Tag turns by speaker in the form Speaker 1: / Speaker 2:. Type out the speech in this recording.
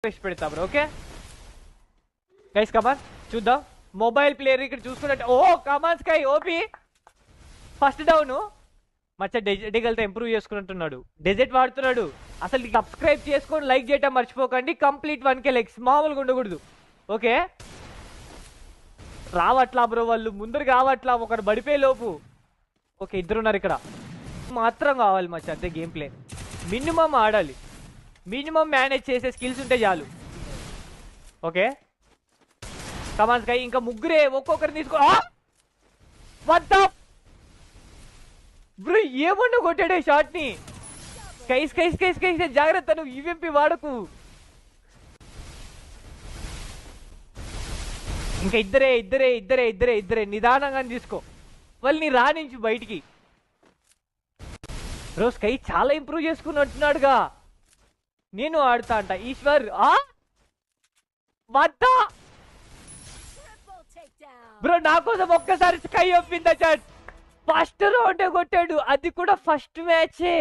Speaker 1: పెడతా bro. Okay guys come on చూద్దాం. Mobile player ఇక్కడ చూసుకున్నట్టు ఓ కమాన్ స్కై ఓపి ఫస్ట్ డౌన్ మచ్చ డెజెట్ ఇంప్రూవ్ చేసుకున్నట్టున్నాడు. డెజెట్ వాడుతున్నాడు. అసలు సబ్స్క్రైబ్ చేసుకొని లైక్ చేయటం మర్చిపోకండి. కంప్లీట్ 1K లైక్స్ మామూలుగా ఉండకూడదు. ఓకే రావట్లా బ్రో, వాళ్ళు ముందరికి రావట్లా, ఒకరు పడిపోయే లోపు. ఓకే ఇద్దరున్నారు ఇక్కడ. మాత్రం కావాలి మచ్చ అంతే. గేమ్ ప్లే మినిమం ఆడాలి, మినిమం మేనేజ్ చేసే స్కిల్స్ ఉంటే చాలు. ఓకే కమాన్ స్కై ఇంకా ముగ్గురే, ఒక్కొక్కరు తీసుకో. బ్రో ఏమన్నా కొట్టాడే షాట్ ని. స్కై స్కై స్కై స్కై జాగ్రత్త, నువ్వు ఈవెంపీ వాడకు. ఇంకా ఇద్దరే ఇద్దరే ఇద్దరే ఇద్దరే ఇద్దరే నిదానంగా తీసుకో వాళ్ళని రానించి బయటికి. బ్రో స్కై చాలా ఇంప్రూవ్ చేసుకున్నట్టున్నాడుగా. నేను ఆడుతా అంట ఈశ్వర్. బ్రో నా కోసం ఒక్కసారి స్కై ఒప్పిందా చాట్. ఫస్ట్ రౌండ్ కొట్టాడు, అది కూడా ఫస్ట్ మ్యాచే.